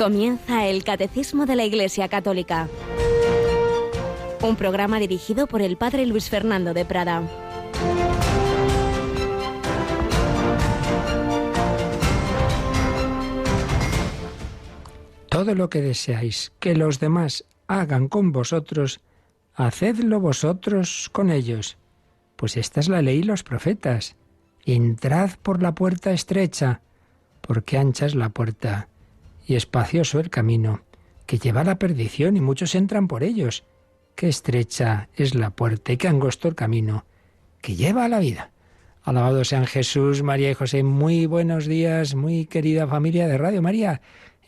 Comienza el Catecismo de la Iglesia Católica. Un programa dirigido por el Padre Luis Fernando de Prada. Todo lo que deseáis que los demás hagan con vosotros, hacedlo vosotros con ellos. Pues esta es la ley y los profetas. Entrad por la puerta estrecha, porque ancha es la puerta y espacioso el camino, que lleva a la perdición y muchos entran por ellos. Qué estrecha es la puerta y qué angosto el camino, que lleva a la vida. Alabado sean Jesús, María y José. Muy buenos días, muy querida familia de Radio María.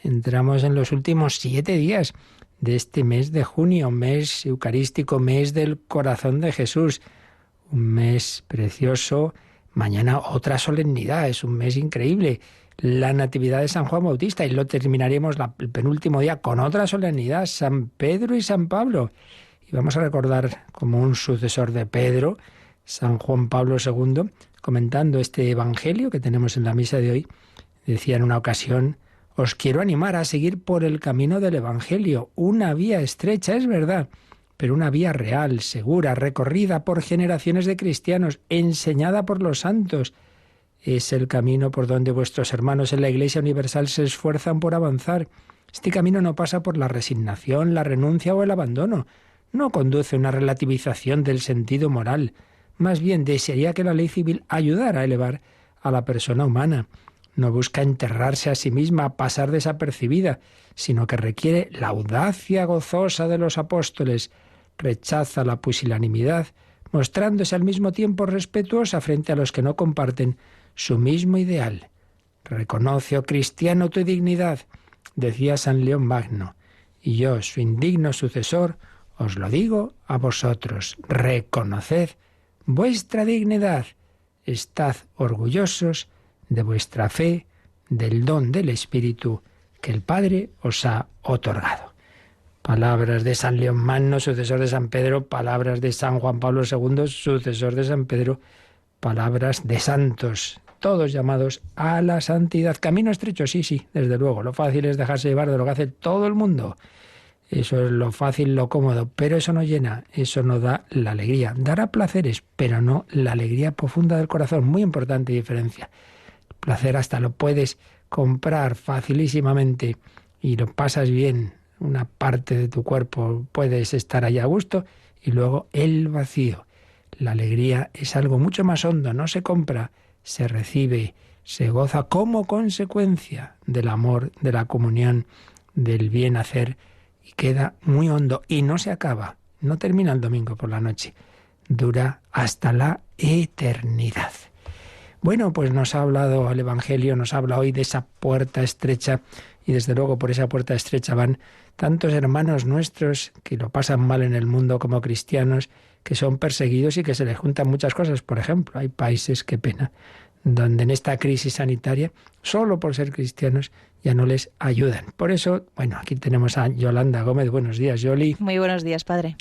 Entramos en los últimos 7 días de este mes de junio, mes eucarístico, mes del corazón de Jesús. Un mes precioso. Mañana otra solemnidad, es un mes increíble. La Natividad de San Juan Bautista, y lo terminaremos el penúltimo día con otra solemnidad, San Pedro y San Pablo. Y vamos a recordar como un sucesor de Pedro, San Juan Pablo II, comentando este Evangelio que tenemos en la misa de hoy. Decía en una ocasión: os quiero animar a seguir por el camino del Evangelio, una vía estrecha, es verdad, pero una vía real, segura, recorrida por generaciones de cristianos, enseñada por los santos. Es el camino por donde vuestros hermanos en la Iglesia Universal se esfuerzan por avanzar. Este camino no pasa por la resignación, la renuncia o el abandono. No conduce a una relativización del sentido moral. Más bien desearía que la ley civil ayudara a elevar a la persona humana. No busca enterrarse a sí misma, a pasar desapercibida, sino que requiere la audacia gozosa de los apóstoles. Rechaza la pusilanimidad, mostrándose al mismo tiempo respetuosa frente a los que no comparten su mismo ideal. Reconoce, oh cristiano, tu dignidad, decía San León Magno, y yo, su indigno sucesor, os lo digo a vosotros. Reconoced vuestra dignidad. Estad orgullosos de vuestra fe, del don del Espíritu que el Padre os ha otorgado. Palabras de San León Magno, sucesor de San Pedro, palabras de San Juan Pablo II, sucesor de San Pedro, palabras de santos, todos llamados a la santidad. Camino estrecho, sí, desde luego. Lo fácil es dejarse llevar de lo que hace todo el mundo. Eso es lo fácil, lo cómodo, pero eso no llena, eso no da la alegría. Dará placeres, pero no la alegría profunda del corazón. Muy importante diferencia. El placer hasta lo puedes comprar facilísimamente y lo pasas bien. Una parte de tu cuerpo puedes estar allá a gusto y luego el vacío. La alegría es algo mucho más hondo, no se compra, se recibe, se goza como consecuencia del amor, de la comunión, del bien hacer, y queda muy hondo y no se acaba, no termina el domingo por la noche, dura hasta la eternidad. Bueno, pues nos ha hablado el Evangelio, nos habla hoy de esa puerta estrecha, y desde luego por esa puerta estrecha van tantos hermanos nuestros que lo pasan mal en el mundo como cristianos, que son perseguidos y que se les juntan muchas cosas. Por ejemplo, hay países, qué pena, donde en esta crisis sanitaria, solo por ser cristianos, ya no les ayudan. Por eso, bueno, aquí tenemos a Yolanda Gómez. Buenos días, Yoli. Muy buenos días, padre.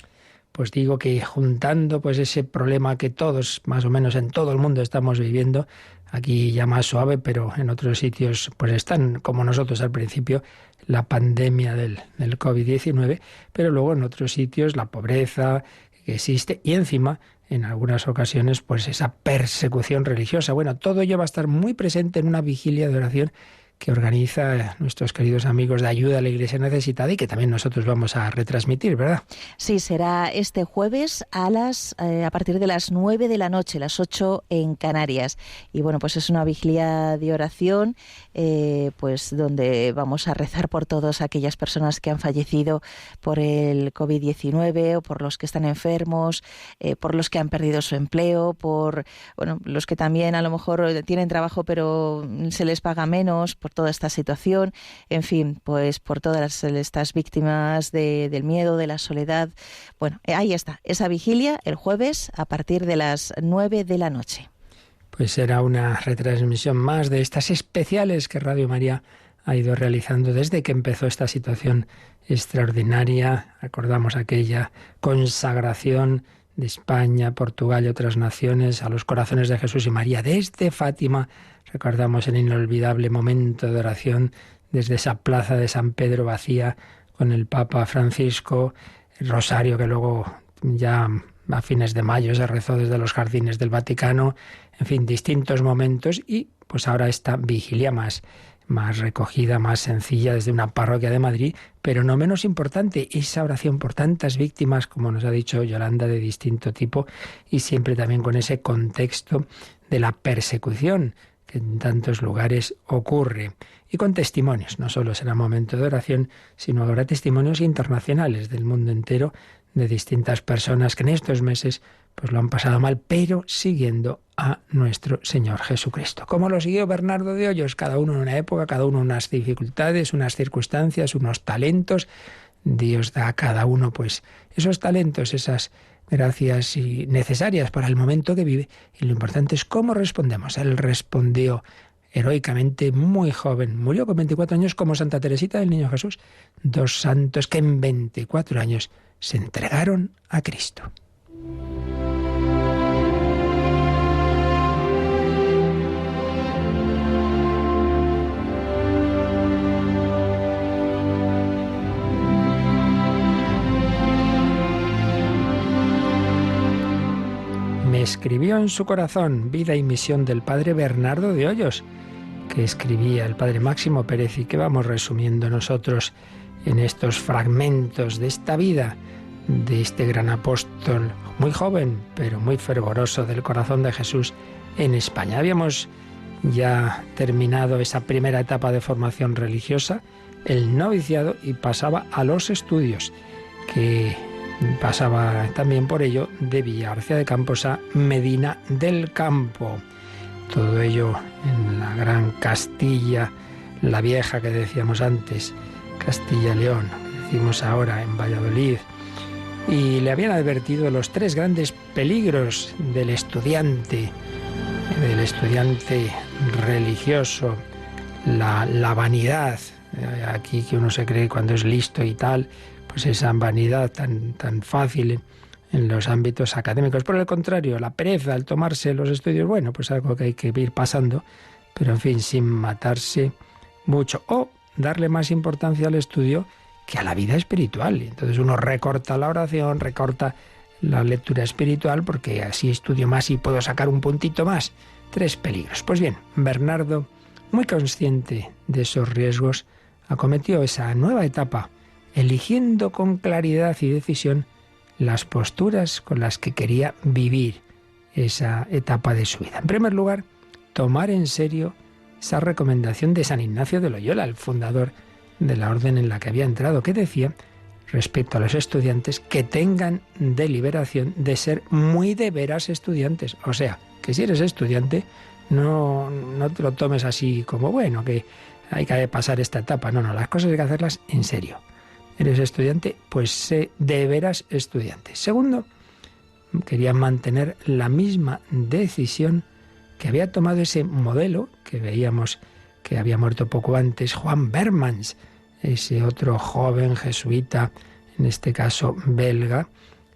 Pues digo que juntando pues ese problema que todos, más o menos en todo el mundo, estamos viviendo, aquí ya más suave, pero en otros sitios pues están como nosotros al principio, la pandemia del COVID-19, pero luego en otros sitios la pobreza que existe y encima en algunas ocasiones pues esa persecución religiosa. Bueno, todo ello va a estar muy presente en una vigilia de oración que organiza nuestros queridos amigos de Ayuda a la Iglesia Necesitada y que también nosotros vamos a retransmitir, ¿verdad? Sí, será este jueves a partir de las 9 de la noche, las 8 en Canarias. Y bueno, pues es una vigilia de oración, pues donde vamos a rezar por todas aquellas personas que han fallecido por el COVID-19 o por los que están enfermos, por los que han perdido su empleo, por los que también a lo mejor tienen trabajo pero se les paga menos, por toda esta situación, en fin, pues por todas estas víctimas del miedo, de la soledad. Bueno, ahí está, esa vigilia el jueves a partir de las 9 de la noche. Pues será una retransmisión más de estas especiales que Radio María ha ido realizando desde que empezó esta situación extraordinaria. Recordamos aquella consagración de España, Portugal y otras naciones a los corazones de Jesús y María desde Fátima. Recordamos el inolvidable momento de oración desde esa plaza de San Pedro vacía con el Papa Francisco, el rosario que luego ya a fines de mayo se rezó desde los jardines del Vaticano, en fin, distintos momentos, y pues ahora esta vigilia más recogida, más sencilla desde una parroquia de Madrid, pero no menos importante, esa oración por tantas víctimas, como nos ha dicho Yolanda, de distinto tipo, y siempre también con ese contexto de la persecución que en tantos lugares ocurre. Y con testimonios, no solo será momento de oración, sino habrá testimonios internacionales del mundo entero, de distintas personas que en estos meses pues lo han pasado mal, pero siguiendo a nuestro Señor Jesucristo. ¿Cómo lo siguió Bernardo de Hoyos? Cada uno en una época, cada uno unas dificultades, unas circunstancias, unos talentos. Dios da a cada uno pues esos talentos, esas gracias y necesarias para el momento que vive. Y lo importante es cómo respondemos. Él respondió heroicamente, muy joven. Murió con 24 años como Santa Teresita del Niño Jesús. 2 santos que en 24 años se entregaron a Cristo. Me escribió en su corazón Vida y misión del padre Bernardo de Hoyos, que escribía el padre Máximo Pérez y que vamos resumiendo nosotros en estos fragmentos de esta vida de este gran apóstol, muy joven, pero muy fervoroso del corazón de Jesús en España. Habíamos ya terminado esa primera etapa de formación religiosa, el noviciado, y pasaba a los estudios, que pasaba también por ello de Villagarcía de Campos a Medina del Campo. Todo ello en la gran Castilla, la vieja que decíamos antes, Castilla y León, que decimos ahora en Valladolid. Y le habían advertido los 3 grandes peligros del estudiante religioso, la vanidad, aquí que uno se cree cuando es listo y tal, pues esa vanidad tan fácil en los ámbitos académicos. Por el contrario, la pereza al tomarse los estudios, bueno, pues algo que hay que ir pasando, pero en fin, sin matarse mucho, o darle más importancia al estudio que a la vida espiritual. Y entonces uno recorta la oración, recorta la lectura espiritual, porque así estudio más y puedo sacar un puntito más. 3 peligros. Pues bien, Bernardo, muy consciente de esos riesgos, acometió esa nueva etapa, eligiendo con claridad y decisión las posturas con las que quería vivir esa etapa de su vida. En primer lugar, tomar en serio esa recomendación de San Ignacio de Loyola, el fundador de la orden en la que había entrado, que decía respecto a los estudiantes que tengan deliberación de ser muy de veras estudiantes. O sea, que si eres estudiante no te lo tomes así como, bueno, que hay que pasar esta etapa. No, las cosas hay que hacerlas en serio. Eres estudiante, pues sé de veras estudiante. Segundo, quería mantener la misma decisión que había tomado ese modelo que veíamos que había muerto poco antes, Juan Bermans, ese otro joven jesuita, en este caso belga,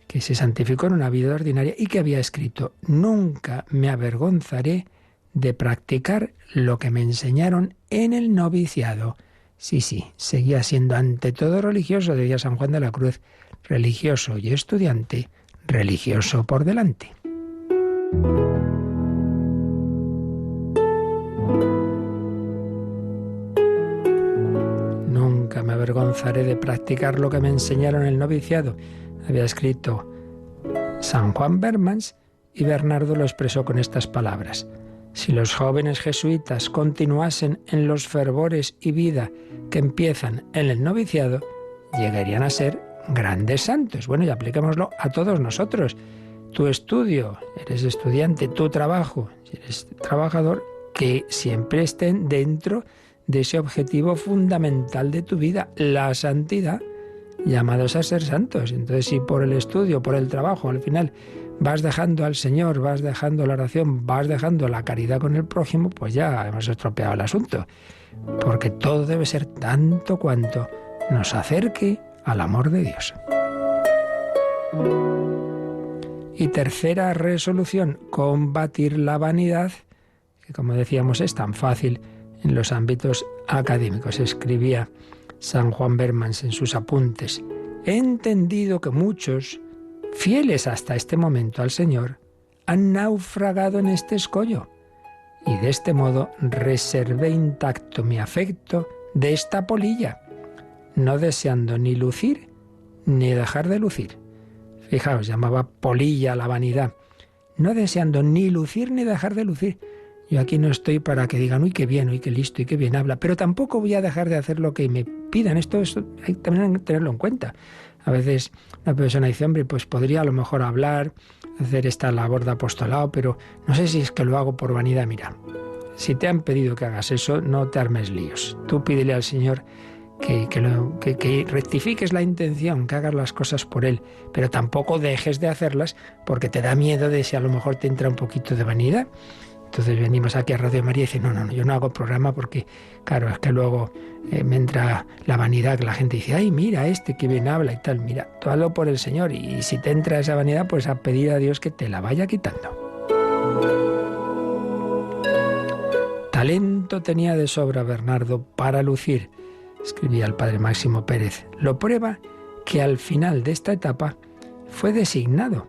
que se santificó en una vida ordinaria y que había escrito: nunca me avergonzaré de practicar lo que me enseñaron en el noviciado. Sí, seguía siendo ante todo religioso, decía San Juan de la Cruz, religioso y estudiante, religioso por delante. Nunca me avergonzaré de practicar lo que me enseñaron en el noviciado, había escrito San Juan Bermans, y Bernardo lo expresó con estas palabras: si los jóvenes jesuitas continuasen en los fervores y vida que empiezan en el noviciado, llegarían a ser grandes santos. Bueno, y apliquémoslo a todos nosotros. Tu estudio, eres estudiante, tu trabajo, si eres trabajador, que siempre estén dentro de ese objetivo fundamental de tu vida, la santidad, llamados a ser santos. Entonces, si por el estudio, por el trabajo, al final vas dejando al Señor, vas dejando la oración, vas dejando la caridad con el prójimo, pues ya hemos estropeado el asunto. Porque todo debe ser tanto cuanto nos acerque al amor de Dios. Y tercera resolución, combatir la vanidad, que como decíamos es tan fácil en los ámbitos académicos. Escribía San Juan Bermans en sus apuntes: he entendido que muchos, fieles hasta este momento al Señor, han naufragado en este escollo, y de este modo reservé intacto mi afecto de esta polilla, no deseando ni lucir ni dejar de lucir. Fijaos, llamaba polilla la vanidad. No deseando ni lucir ni dejar de lucir. Yo aquí no estoy para que digan, uy, qué bien, uy, qué listo y qué bien habla, pero tampoco voy a dejar de hacer lo que me pidan. Esto hay también que tenerlo en cuenta. A veces una persona dice, hombre, pues podría a lo mejor hablar, hacer esta labor de apostolado, pero no sé si es que lo hago por vanidad. Mira, si te han pedido que hagas eso, no te armes líos. Tú pídele al Señor que rectifiques la intención, que hagas las cosas por Él, pero tampoco dejes de hacerlas porque te da miedo de si a lo mejor te entra un poquito de vanidad. Entonces venimos aquí a Radio María y dice, no, yo no hago programa porque, claro, es que luego me entra la vanidad, que la gente dice, ay, mira que bien habla y tal. Mira, tú hazlo por el Señor, y si te entra esa vanidad, pues a pedir a Dios que te la vaya quitando. Talento tenía de sobra Bernardo para lucir, escribía el padre Máximo Pérez. Lo prueba que al final de esta etapa fue designado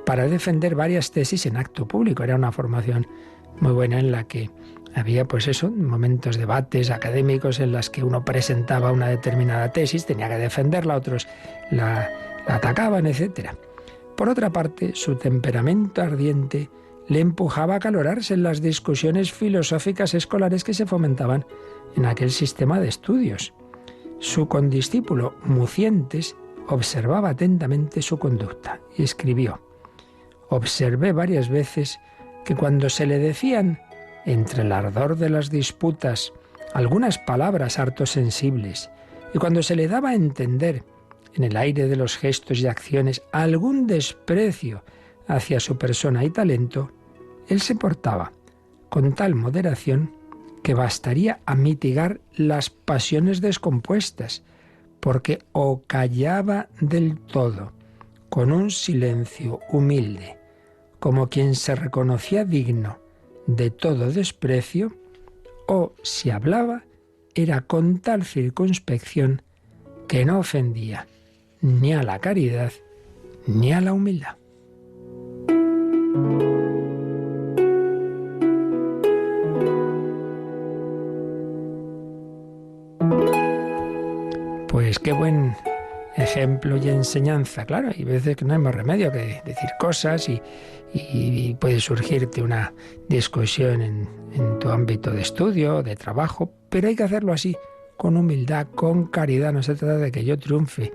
para defender varias tesis en acto público. Era una formación muy buena en la que había, pues eso, momentos, debates académicos en las que uno presentaba una determinada tesis, tenía que defenderla, otros la atacaban, etc. Por otra parte, su temperamento ardiente le empujaba a acalorarse en las discusiones filosóficas escolares que se fomentaban en aquel sistema de estudios. Su condiscípulo Mucientes observaba atentamente su conducta y escribió: observé varias veces que cuando se le decían, entre el ardor de las disputas, algunas palabras harto sensibles, y cuando se le daba a entender, en el aire de los gestos y acciones, algún desprecio hacia su persona y talento, él se portaba con tal moderación que bastaría a mitigar las pasiones descompuestas, porque o callaba del todo, con un silencio humilde, como quien se reconocía digno de todo desprecio, o si hablaba, era con tal circunspección que no ofendía ni a la caridad ni a la humildad. Pues qué buen ejemplo y enseñanza. Claro, hay veces que no hay más remedio que decir cosas y puede surgirte una discusión en tu ámbito de estudio, de trabajo, pero hay que hacerlo así, con humildad, con caridad. No se trata de que yo triunfe.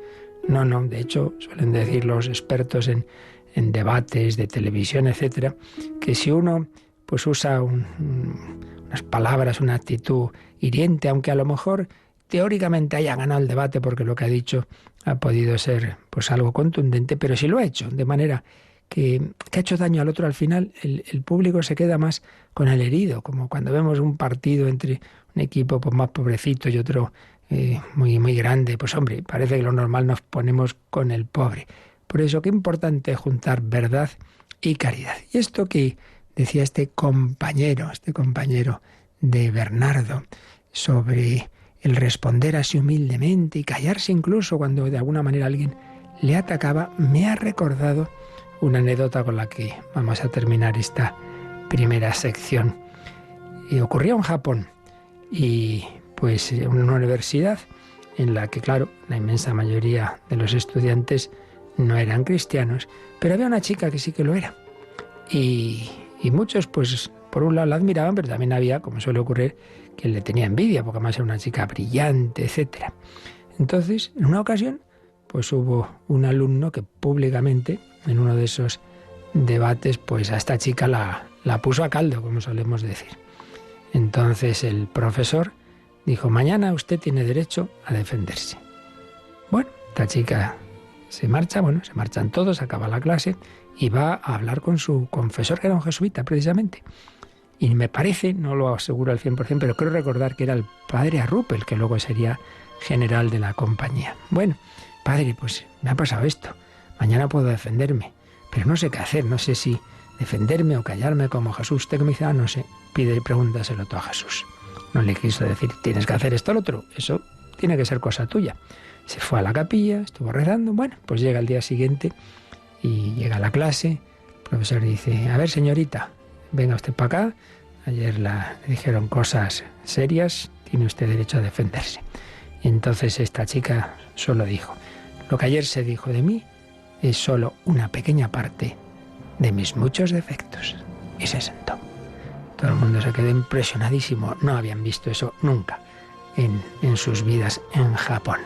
No, de hecho, suelen decir los expertos en debates de televisión, etcétera, que si uno pues usa unas palabras, una actitud hiriente, aunque a lo mejor teóricamente haya ganado el debate porque lo que ha dicho ha podido ser pues algo contundente, pero si lo ha hecho de manera que ha hecho daño al otro, al final el público se queda más con el herido, como cuando vemos un partido entre un equipo pues más pobrecito y otro muy, muy grande. Pues hombre, parece que lo normal nos ponemos con el pobre. Por eso qué importante juntar verdad y caridad. Y esto que decía este compañero de Bernardo sobre el responder así humildemente y callarse incluso cuando de alguna manera alguien le atacaba, me ha recordado una anécdota con la que vamos a terminar esta primera sección. Ocurrió en Japón y pues en una universidad en la que, claro, la inmensa mayoría de los estudiantes no eran cristianos, pero había una chica que sí que lo era. Y muchos, pues, por un lado la admiraban, pero también había, como suele ocurrir, quien le tenía envidia, porque además era una chica brillante, etc. Entonces, en una ocasión, pues hubo un alumno que públicamente, en uno de esos debates, pues a esta chica la puso a caldo, como solemos decir. Entonces el profesor dijo: mañana usted tiene derecho a defenderse. Bueno, esta chica se marchan todos, acaba la clase y va a hablar con su confesor, que era un jesuita precisamente. Y me parece, no lo aseguro al 100%, pero creo recordar que era el padre Arrupel, que luego sería general de la compañía. Bueno, padre, pues me ha pasado esto. Mañana puedo defenderme, pero no sé qué hacer, no sé si defenderme o callarme como Jesús. Usted que me dice, no sé, pídele, pregúntaselo tú a Jesús. No le quiso decir, tienes que hacer esto o lo otro, eso tiene que ser cosa tuya. Se fue a la capilla, estuvo rezando, bueno, pues llega el día siguiente y llega a la clase, el profesor dice, a ver señorita, venga usted para acá, ayer le dijeron cosas serias, tiene usted derecho a defenderse. Y entonces esta chica solo dijo, lo que ayer se dijo de mí es solo una pequeña parte de mis muchos defectos. Y se sentó. Todo el mundo se quedó impresionadísimo, no habían visto eso nunca en sus vidas en Japón.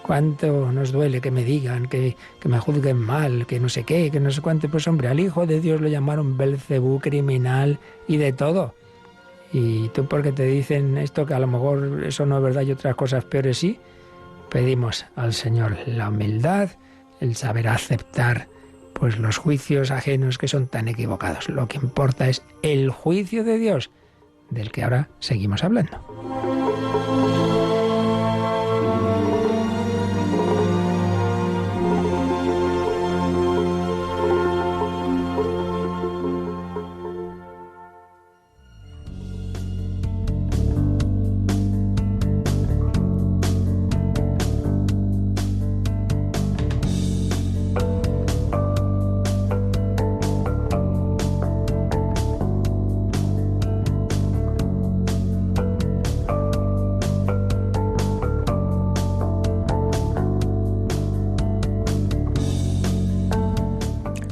Cuánto nos duele que me digan, que me juzguen mal, que no sé qué, que no sé cuánto. Pues hombre, al Hijo de Dios lo llamaron Belcebú, criminal y de todo. Y tú porque te dicen esto, que a lo mejor eso no es verdad y otras cosas peores sí, pedimos al Señor la humildad, el saber aceptar pues los juicios ajenos que son tan equivocados. Lo que importa es el juicio de Dios, del que ahora seguimos hablando.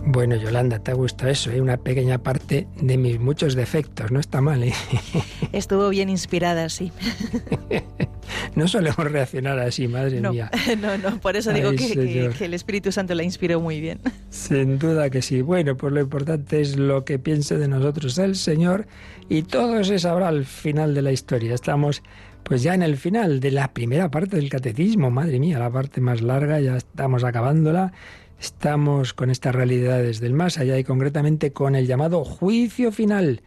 Bueno, Yolanda, ¿te ha gustado eso? Una pequeña parte de mis muchos defectos, no está mal, ¿eh? Estuvo bien inspirada, sí. No solemos reaccionar así, madre mía. No, por eso digo que el Espíritu Santo la inspiró muy bien. Sin duda que sí. Bueno, pues lo importante es lo que piense de nosotros el Señor y todo se sabrá al final de la historia. Estamos pues ya en el final de la primera parte del catecismo, madre mía, la parte más larga, ya estamos acabándola. Estamos con estas realidades del más allá y concretamente con el llamado juicio final.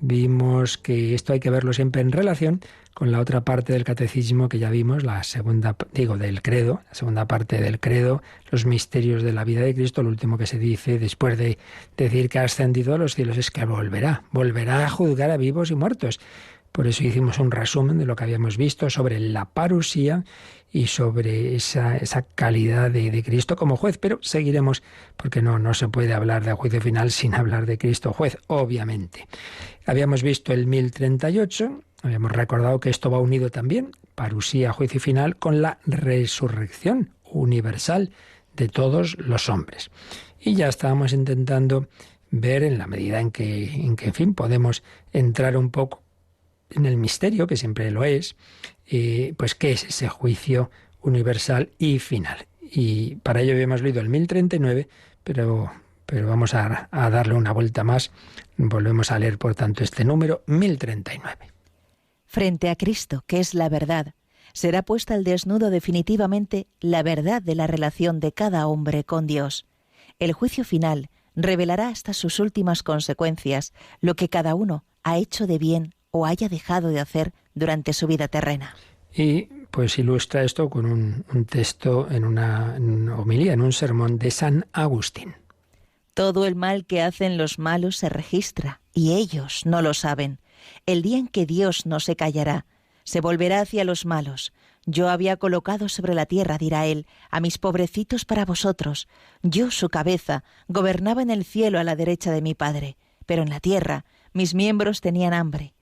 Vimos que esto hay que verlo siempre en relación con la otra parte del catecismo que ya vimos, la segunda, del credo, la segunda parte del credo, los misterios de la vida de Cristo. Lo último que se dice después de decir que ha ascendido a los cielos es que volverá a juzgar a vivos y muertos. Por eso hicimos un resumen de lo que habíamos visto sobre la parusía y sobre esa calidad de Cristo como juez. Pero seguiremos, porque no se puede hablar de juicio final sin hablar de Cristo juez, obviamente. Habíamos visto el 1038, habíamos recordado que esto va unido también, parusía, juicio final, con la resurrección universal de todos los hombres. Y ya estábamos intentando ver, en la medida en que en fin, podemos entrar un poco en el misterio, que siempre lo es, pues qué es ese juicio universal y final. Y para ello habíamos leído el 1039, pero vamos a darle una vuelta más. Volvemos a leer, por tanto, este número 1039. Frente a Cristo, que es la verdad, será puesta al desnudo definitivamente la verdad de la relación de cada hombre con Dios. El juicio final revelará hasta sus últimas consecuencias lo que cada uno ha hecho de bien o haya dejado de hacer durante su vida terrena. Y pues ilustra esto con un texto en una homilía, en un sermón de San Agustín. Todo el mal que hacen los malos se registra, y ellos no lo saben. El día en que Dios no se callará, se volverá hacia los malos. Yo había colocado sobre la tierra, dirá él, a mis pobrecitos para vosotros. Yo, su cabeza, gobernaba en el cielo a la derecha de mi Padre, pero en la tierra mis miembros tenían hambre.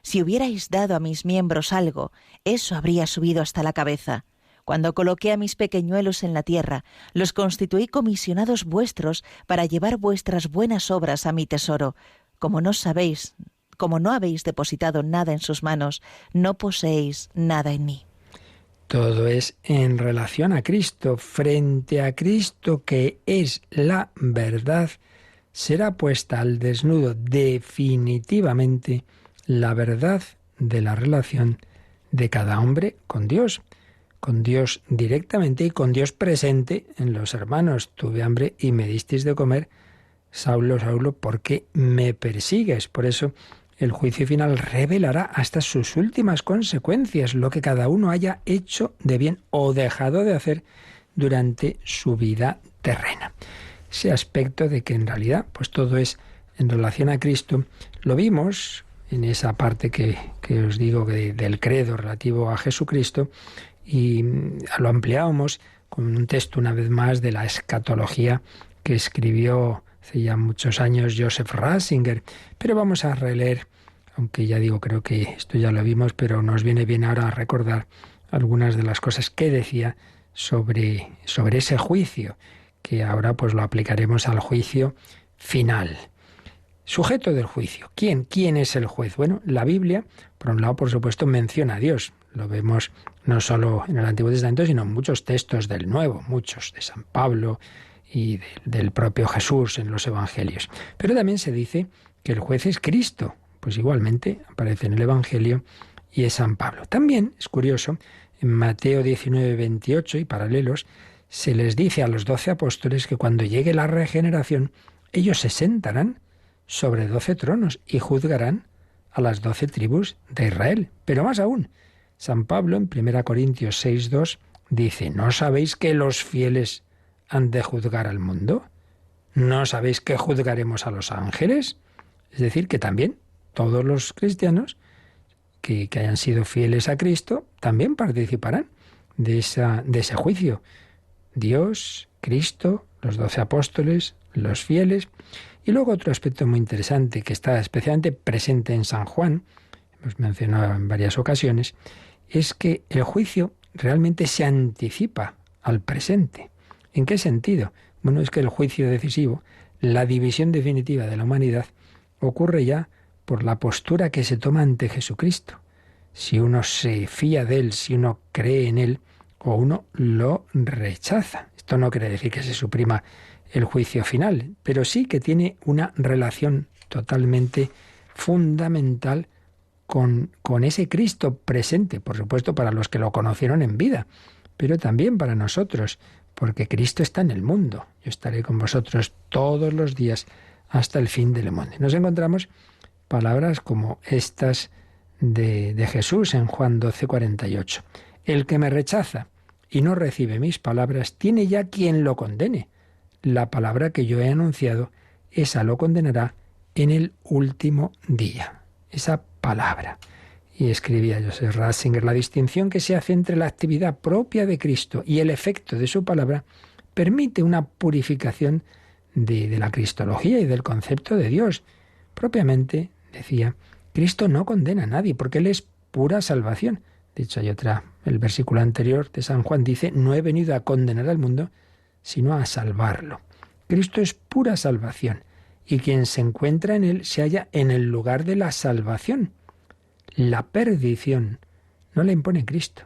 Si hubierais dado a mis miembros algo, eso habría subido hasta la cabeza. Cuando coloqué a mis pequeñuelos en la tierra, los constituí comisionados vuestros para llevar vuestras buenas obras a mi tesoro. Como no habéis depositado nada en sus manos, no poseéis nada en mí. Todo es en relación a Cristo. Frente a Cristo, que es la verdad, será puesta al desnudo definitivamente la verdad de la relación de cada hombre con Dios directamente y con Dios presente en los hermanos. Tuve hambre y me disteis de comer. Saulo, Saulo, ¿por qué me persigues? Por eso el juicio final revelará hasta sus últimas consecuencias, lo que cada uno haya hecho de bien o dejado de hacer durante su vida terrena. Ese aspecto de que en realidad pues todo es en relación a Cristo, lo vimos en esa parte que os digo del credo relativo a Jesucristo, y lo ampliábamos con un texto una vez más de la escatología que escribió hace ya muchos años Joseph Ratzinger. Pero vamos a releer, aunque ya digo, creo que esto ya lo vimos, pero nos viene bien ahora a recordar algunas de las cosas que decía sobre ese juicio, que ahora pues lo aplicaremos al juicio final. Sujeto del juicio. ¿Quién es el juez? Bueno, la Biblia, por un lado, por supuesto, menciona a Dios. Lo vemos no solo en el Antiguo Testamento, sino en muchos textos del Nuevo, muchos de San Pablo y del propio Jesús en los Evangelios. Pero también se dice que el juez es Cristo. Pues igualmente aparece en el Evangelio y es San Pablo. También es curioso, en Mateo 19, 28 y paralelos, se les dice a los 12 apóstoles que cuando llegue la regeneración, ellos se sentarán sobre 12 tronos y juzgarán a las 12 tribus de Israel. Pero más aún, San Pablo en 1 Corintios 6, 2 dice: ¿no sabéis que los fieles han de juzgar al mundo? ¿No sabéis que juzgaremos a los ángeles? Es decir, que también todos los cristianos que hayan sido fieles a Cristo también participarán de ese juicio. Dios, Cristo, los 12 apóstoles, los fieles. Y luego otro aspecto muy interesante que está especialmente presente en San Juan, hemos mencionado en varias ocasiones, es que el juicio realmente se anticipa al presente. ¿En qué sentido? Bueno, es que el juicio decisivo, la división definitiva de la humanidad, ocurre ya por la postura que se toma ante Jesucristo. Si uno se fía de Él, si uno cree en Él, o uno lo rechaza. Esto no quiere decir que se suprima el juicio final, pero sí que tiene una relación totalmente fundamental con ese Cristo presente, por supuesto para los que lo conocieron en vida, pero también para nosotros, porque Cristo está en el mundo. Yo estaré con vosotros todos los días hasta el fin del mundo. Nos encontramos palabras como estas de Jesús en Juan 12, 48. El que me rechaza y no recibe mis palabras, tiene ya quien lo condene. La palabra que yo he anunciado, esa lo condenará en el último día. Esa palabra. Y escribía Joseph Ratzinger: la distinción que se hace entre la actividad propia de Cristo y el efecto de su palabra permite una purificación de la cristología y del concepto de Dios. Propiamente, decía, Cristo no condena a nadie porque Él es pura salvación. De hecho, hay otra, el versículo anterior de San Juan dice: no he venido a condenar al mundo, sino a salvarlo. Cristo es pura salvación, y quien se encuentra en Él se halla en el lugar de la salvación. La perdición no la impone Cristo,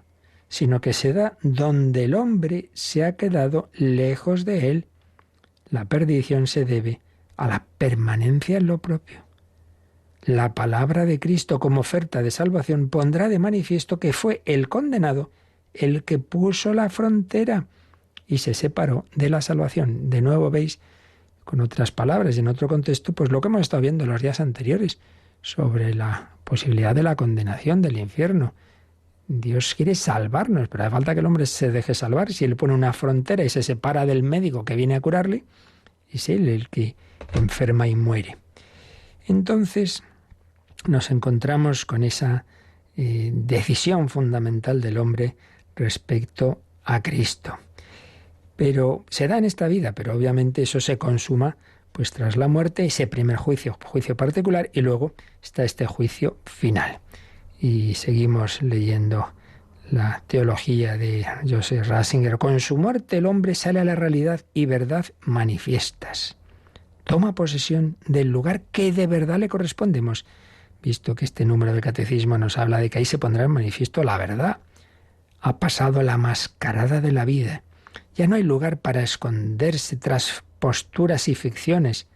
sino que se da donde el hombre se ha quedado lejos de Él. La perdición se debe a la permanencia en lo propio. La palabra de Cristo como oferta de salvación pondrá de manifiesto que fue el condenado el que puso la frontera y se separó de la salvación. De nuevo veis, con otras palabras y en otro contexto, pues lo que hemos estado viendo los días anteriores sobre la posibilidad de la condenación del infierno. Dios quiere salvarnos, pero hace falta que el hombre se deje salvar. Si él pone una frontera y se separa del médico que viene a curarle, es él el que enferma y muere. Entonces nos encontramos con esa decisión fundamental del hombre respecto a Cristo. Pero se da en esta vida, pero obviamente eso se consuma pues tras la muerte, ese primer juicio particular, y luego está este juicio final. Y seguimos leyendo la teología de Joseph Ratzinger. Con su muerte el hombre sale a la realidad y verdad manifiestas. Toma posesión del lugar que de verdad le correspondemos. Visto que este número del Catecismo nos habla de que ahí se pondrá en manifiesto la verdad. Ha pasado la mascarada de la vida. Ya no hay lugar para esconderse tras posturas y ficciones.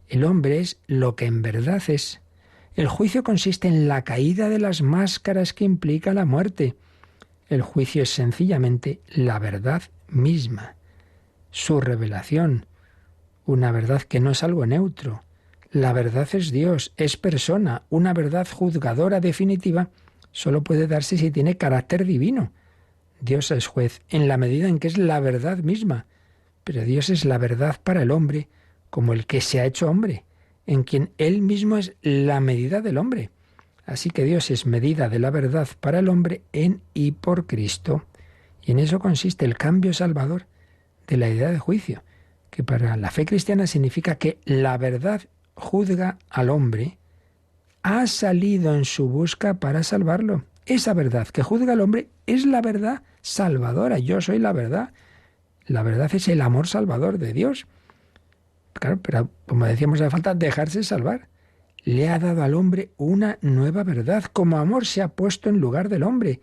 El hombre es lo que en verdad es. El juicio consiste en la caída de las máscaras que implica la muerte. El juicio es sencillamente la verdad misma, su revelación, una verdad que no es algo neutro. La verdad es Dios, es persona. Una verdad juzgadora definitiva solo puede darse si tiene carácter divino. Dios es juez en la medida en que es la verdad misma, pero Dios es la verdad para el hombre como el que se ha hecho hombre, en quien Él mismo es la medida del hombre. Así que Dios es medida de la verdad para el hombre en y por Cristo. Y en eso consiste el cambio salvador de la idea de juicio, que para la fe cristiana significa que la verdad juzga al hombre, ha salido en su busca para salvarlo. Esa verdad que juzga al hombre es la verdad salvadora. Yo soy la verdad. La verdad es el amor salvador de Dios. Claro, pero como decíamos, hace falta dejarse salvar. Le ha dado al hombre una nueva verdad. Como amor se ha puesto en lugar del hombre,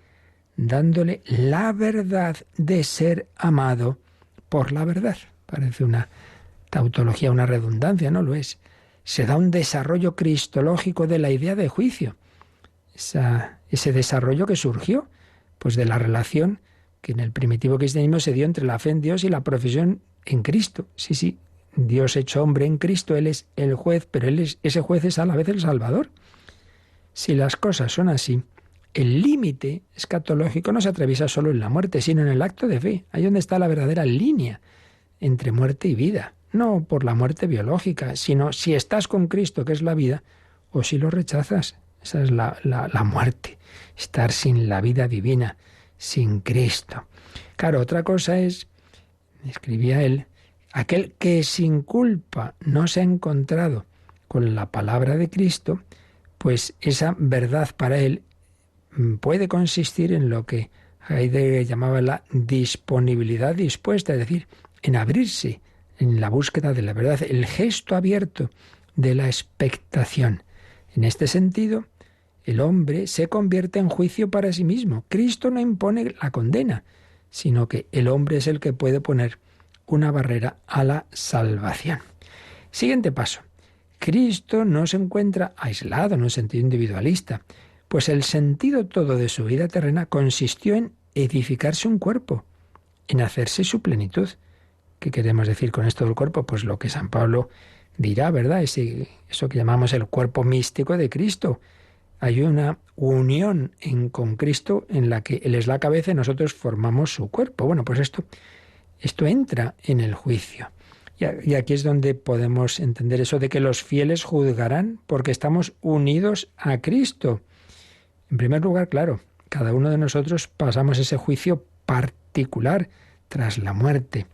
dándole la verdad de ser amado por la verdad. Parece una tautología, una redundancia, no lo es. Se da un desarrollo cristológico de la idea de juicio. Ese desarrollo que surgió pues de la relación que en el primitivo cristianismo se dio entre la fe en Dios y la profesión en Cristo. Sí, Dios hecho hombre en Cristo, Él es el juez, pero ese juez es a la vez el Salvador. Si las cosas son así, el límite escatológico no se atraviesa solo en la muerte, sino en el acto de fe. Ahí donde está la verdadera línea entre muerte y vida. No por la muerte biológica, sino si estás con Cristo, que es la vida, o si lo rechazas. Esa es la muerte, estar sin la vida divina, sin Cristo. Claro, otra cosa es, escribía él, aquel que sin culpa no se ha encontrado con la palabra de Cristo, pues esa verdad para él puede consistir en lo que Heidegger llamaba la disponibilidad dispuesta, es decir, en abrirse en la búsqueda de la verdad, el gesto abierto de la expectación. En este sentido, el hombre se convierte en juicio para sí mismo. Cristo no impone la condena, sino que el hombre es el que puede poner una barrera a la salvación. Siguiente paso. Cristo no se encuentra aislado en un sentido individualista, pues el sentido todo de su vida terrena consistió en edificarse un cuerpo, en hacerse su plenitud. ¿Qué queremos decir con esto del cuerpo? Pues lo que San Pablo dirá, ¿verdad? Eso que llamamos el cuerpo místico de Cristo. Hay una unión con Cristo en la que Él es la cabeza y nosotros formamos su cuerpo. Bueno, pues esto entra en el juicio. Y aquí es donde podemos entender eso de que los fieles juzgarán porque estamos unidos a Cristo. En primer lugar, claro, cada uno de nosotros pasamos ese juicio particular tras la muerte.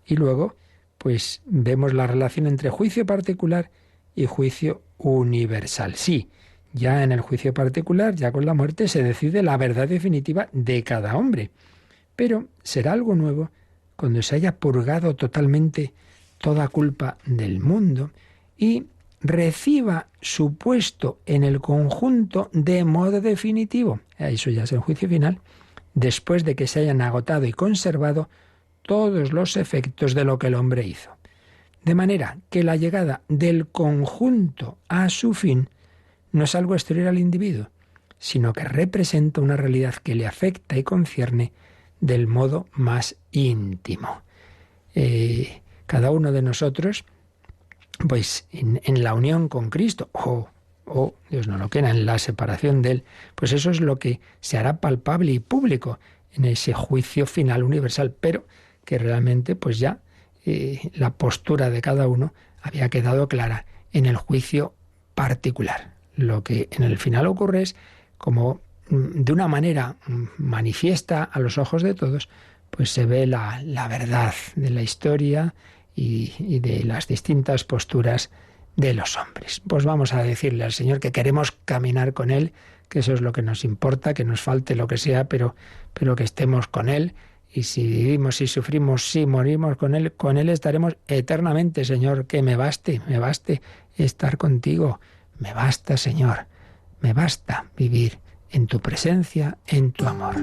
Y luego, pues vemos la relación entre juicio particular y juicio universal. Sí, ya en el juicio particular, ya con la muerte, se decide la verdad definitiva de cada hombre. Pero será algo nuevo cuando se haya purgado totalmente toda culpa del mundo y reciba su puesto en el conjunto de modo definitivo. Eso ya es el juicio final, después de que se hayan agotado y conservado todos los efectos de lo que el hombre hizo. De manera que la llegada del conjunto a su fin no es algo exterior al individuo, sino que representa una realidad que le afecta y concierne del modo más íntimo. Cada uno de nosotros, pues en la unión con Cristo, o Dios no lo quiera, en la separación de Él, pues eso es lo que se hará palpable y público en ese juicio final universal, pero que realmente pues ya la postura de cada uno había quedado clara en el juicio particular. Lo que en el final ocurre es como de una manera manifiesta a los ojos de todos, pues se ve la verdad de la historia y de las distintas posturas de los hombres. Pues vamos a decirle al Señor que queremos caminar con Él, que eso es lo que nos importa, que nos falte lo que sea, pero que estemos con Él. Y si vivimos, si sufrimos, si morimos con Él estaremos eternamente, Señor, que me baste estar contigo. Me basta, Señor, me basta vivir en tu presencia, en tu amor.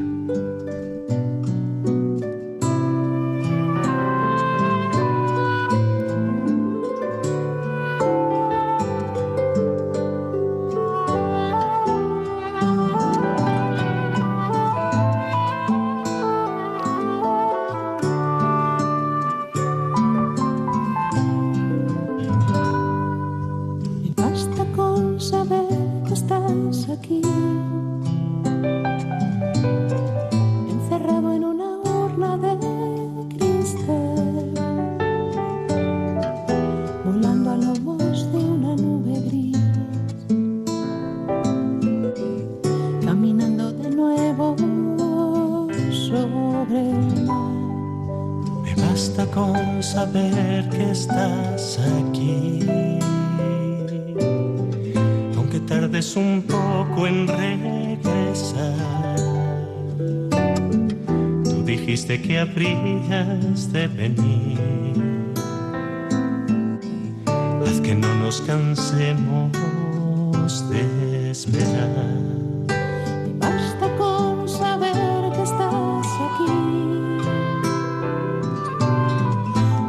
Aquí, encerrado en una con saber que estás aquí, aunque tardes un poco en regresar. Tú dijiste que habrías de venir. Haz que no nos cansemos de esperar. Basta con saber que estás aquí,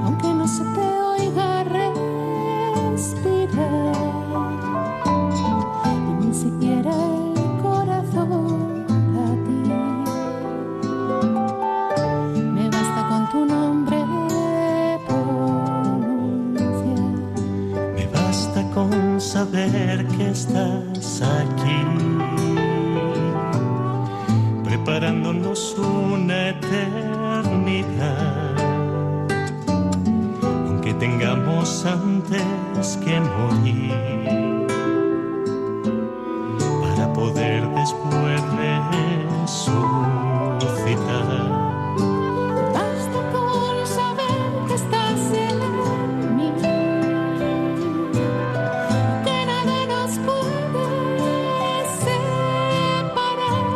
aunque no se te oiga respirar, y ni siquiera el corazón latir. Me basta con tu nombre pronunciar. Me basta con saber que estás aquí, preparándonos una eternidad, aunque tengamos antes que morir, para poder después resucitar. Basta con saber que estás en mí, que nada nos puede separar,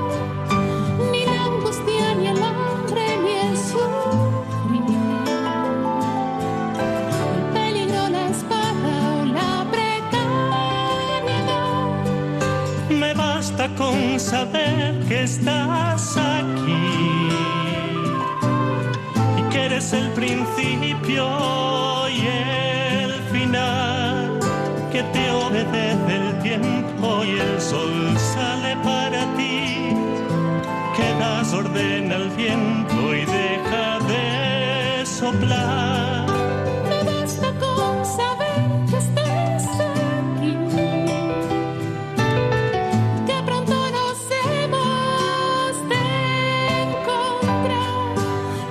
ni la angustia, ni el hambre, ni el sufrir, el peligro, la espada o la precariedad. Me basta con saber que estás aquí y que eres el principio y el final, que te obedece el tiempo y el sol sale para ti, que das orden al viento y deja de soplar. Me basta con saber que estás aquí, que pronto nos hemos de encontrar,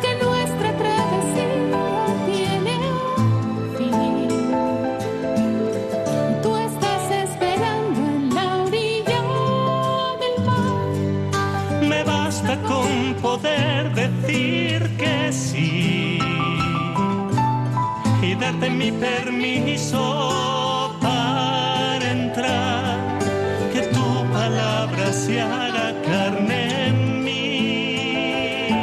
que nuestra travesía tiene un fin. Tú estás esperando en la orilla del mar. Me basta con poder decir que sí y darte mi permiso para entrar, que tu palabra se haga carne en mí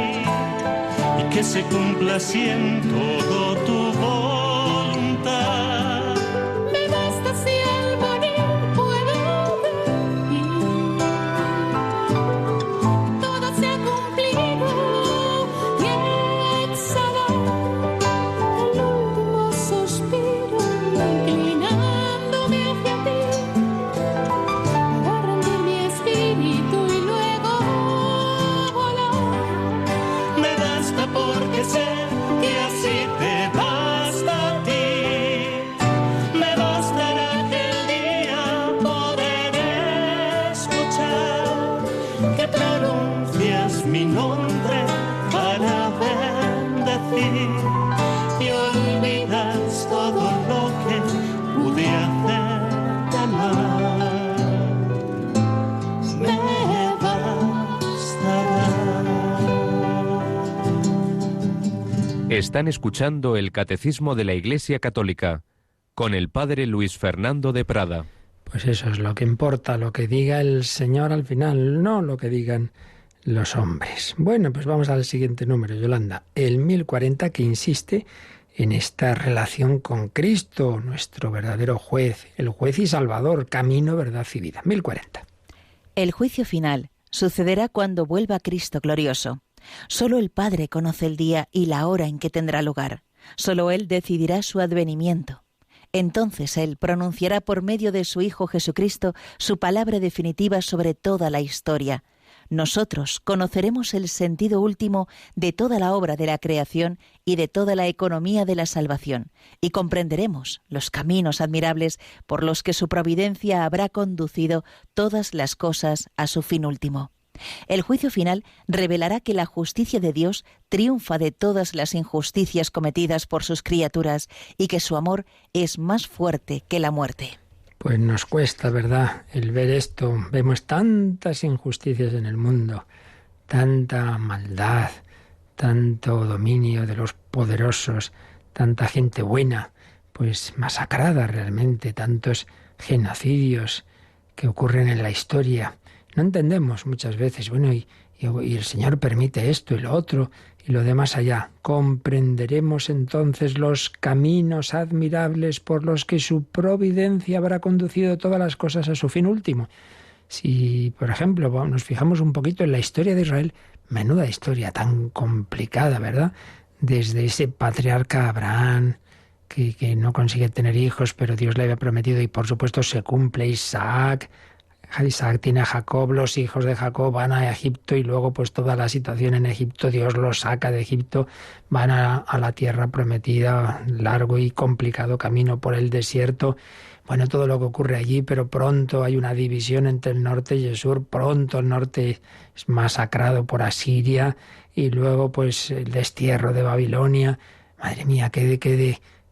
y que se cumpla así en todo tu voluntad. Me basta si al morir puedo decir, todo se ha cumplido, y exhalar el último suspiro, inclinándome hacia ti, para rendir mi espíritu y luego volar. Me basta porque sé que así te basta a ti. Me bastará aquel día poder escuchar que pronuncias mi nombre para bendecir y olvidas todo lo que pude hacerte amar. Me bastará. Están escuchando el Catecismo de la Iglesia Católica con el Padre Luis Fernando de Prada. Pues eso es lo que importa, lo que diga el Señor al final, no lo que digan los hombres. Bueno, pues vamos al siguiente número, Yolanda, el 1040, que insiste en esta relación con Cristo, nuestro verdadero juez, el juez y salvador, camino, verdad y vida. 1040. El juicio final sucederá cuando vuelva Cristo glorioso. Solo el Padre conoce el día y la hora en que tendrá lugar. Solo Él decidirá su advenimiento. Entonces Él pronunciará por medio de su Hijo Jesucristo su palabra definitiva sobre toda la historia. Nosotros conoceremos el sentido último de toda la obra de la creación y de toda la economía de la salvación, y comprenderemos los caminos admirables por los que su providencia habrá conducido todas las cosas a su fin último. El juicio final revelará que la justicia de Dios triunfa de todas las injusticias cometidas por sus criaturas y que su amor es más fuerte que la muerte. Pues nos cuesta, ¿verdad?, el ver esto. Vemos tantas injusticias en el mundo, tanta maldad, tanto dominio de los poderosos, tanta gente buena, pues masacrada realmente, tantos genocidios que ocurren en la historia. No entendemos muchas veces, bueno, y el Señor permite esto y lo otro y lo demás allá. Comprenderemos entonces los caminos admirables por los que su providencia habrá conducido todas las cosas a su fin último. Si, por ejemplo, nos fijamos un poquito en la historia de Israel, menuda historia tan complicada, ¿verdad? Desde ese patriarca Abraham, que no consigue tener hijos, pero Dios le había prometido y por supuesto se cumple. Isaac tiene a Jacob, los hijos de Jacob van a Egipto y luego pues toda la situación en Egipto, Dios los saca de Egipto, van a la tierra prometida, largo y complicado camino por el desierto. Bueno, todo lo que ocurre allí, pero pronto hay una división entre el norte y el sur, pronto el norte es masacrado por Asiria y luego pues el destierro de Babilonia. Madre mía, qué